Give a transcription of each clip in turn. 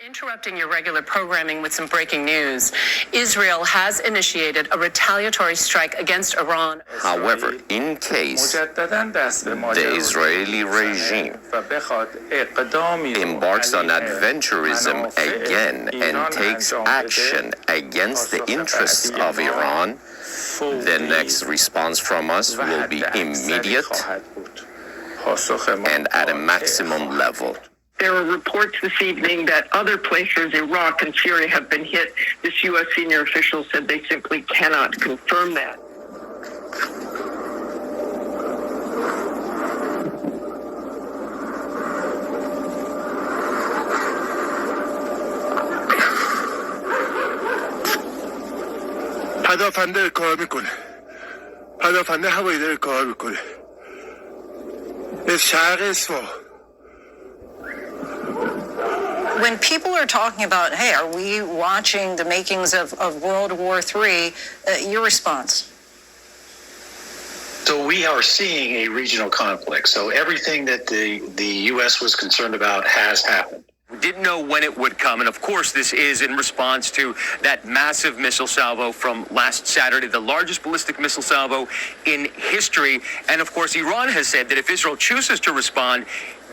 Interrupting your regular programming with some breaking news. Israel has initiated a retaliatory strike against Iran. However, in case the Israeli regime embarks on adventurism again and takes action against the interests of Iran, the next response from us will be immediate and at a maximum level. There are reports this evening that other places, Iraq and Syria, have been hit. This U.S. senior official said they simply cannot confirm that. پدافنده کار میکنه. پدافنده هوایی داره کار میکنه. به شرق اصفهان. When people are talking about, hey, are we watching the makings of World War III, your response? So we are seeing a regional conflict. So everything that the U.S. was concerned about has happened. We didn't know when it would come, and of course this is in response to that massive missile salvo from last Saturday, the largest ballistic missile salvo in history. And of course Iran has said that if Israel chooses to respond,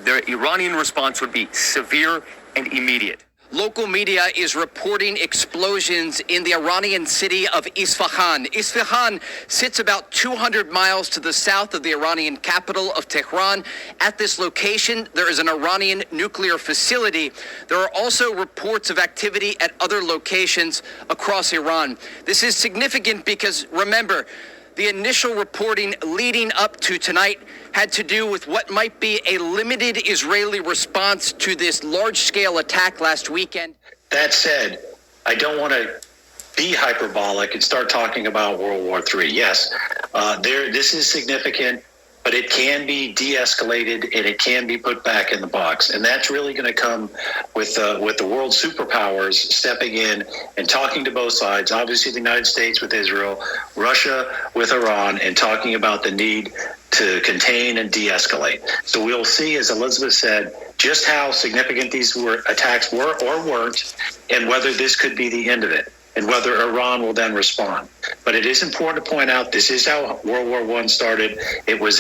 the Iranian response would be severe and immediate. Local media is reporting explosions in the Iranian city of Isfahan. Isfahan sits about 200 miles to the south of the Iranian capital of Tehran. At this location, there is an Iranian nuclear facility. There are also reports of activity at other locations across Iran. This is significant because, remember, the initial reporting leading up to tonight had to do with what might be a limited Israeli response to this large-scale attack last weekend. That said, I don't want to be hyperbolic and start talking about World War III. Yes, this is significant, but it can be de-escalated and it can be put back in the box. And that's really going to come with the world superpowers stepping in and talking to both sides. Obviously, the United States with Israel, Russia with Iran, and talking about the need to contain and de-escalate. So we'll see, as Elizabeth said, just how significant these attacks were or weren't, and whether this could be the end of it, and whether Iran will then respond. But it is important to point out this is how World War I started. It was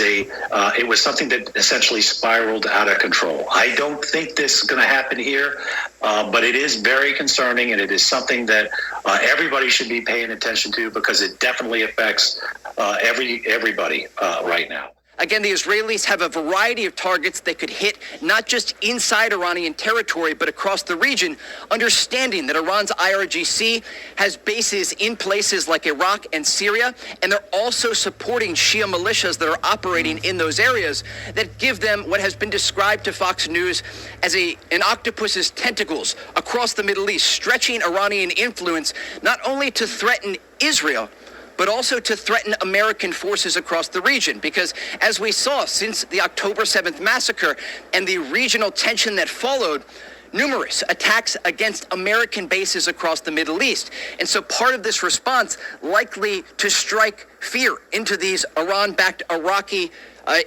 something that essentially spiraled out of control. I don't think this is going to happen here, but it is very concerning, and it is something that everybody should be paying attention to because it definitely affects everybody right now. Again, the Israelis have a variety of targets they could hit, not just inside Iranian territory, but across the region, understanding that Iran's IRGC has bases in places like Iraq and Syria, and they're also supporting Shia militias that are operating in those areas that give them what has been described to Fox News as an octopus's tentacles across the Middle East, stretching Iranian influence not only to threaten Israel, but also to threaten American forces across the region. Because as we saw since the October 7th massacre and the regional tension that followed, numerous attacks against American bases across the Middle East. And so part of this response likely to strike fear into these Iran-backed Iraqi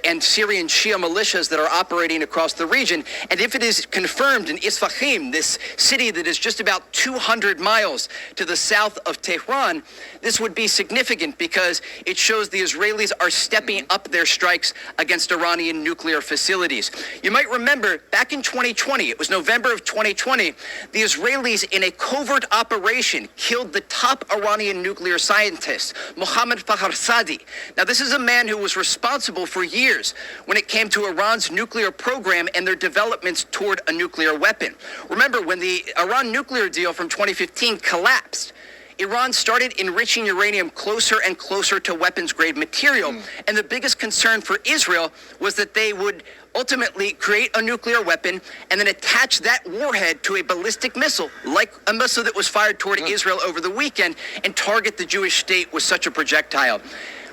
and Syrian Shia militias that are operating across the region. And if it is confirmed in Isfahan, this city that is just about 200 miles to the south of Tehran, this would be significant because it shows the Israelis are stepping up their strikes against Iranian nuclear facilities. You might remember back in 2020, it was November of 2020, the Israelis in a covert operation killed the top Iranian nuclear scientist, Mohammad Fakhrizadeh. Now, this is a man who was responsible for years when it came to Iran's nuclear program and their developments toward a nuclear weapon. Remember, when the Iran nuclear deal from 2015 collapsed, Iran started enriching uranium closer and closer to weapons-grade material. And the biggest concern for Israel was that they would ultimately create a nuclear weapon and then attach that warhead to a ballistic missile, like a missile that was fired toward Israel over the weekend, and target the Jewish state with such a projectile.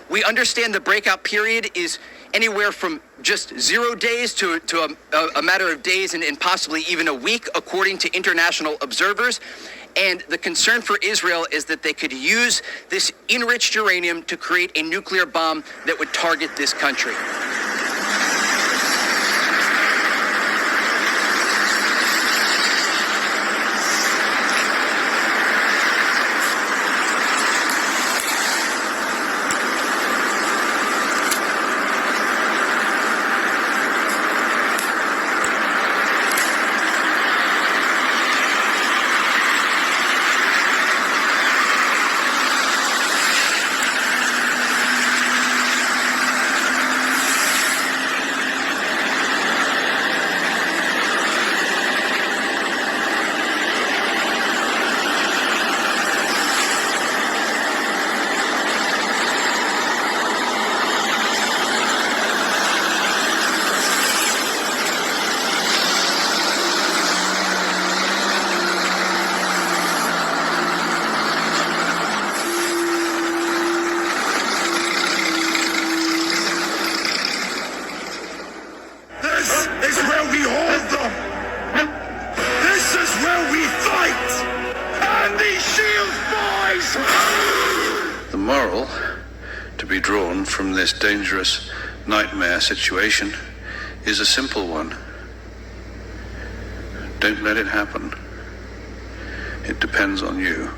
We understand the breakout period is anywhere from just 0 days to a matter of days and possibly even a week, according to international observers. And the concern for Israel is that they could use this enriched uranium to create a nuclear bomb that would target this country. is where we hold them. This is where we fight. And these shields, boys! The moral to be drawn from this dangerous nightmare situation is a simple one. Don't let it happen. It depends on you.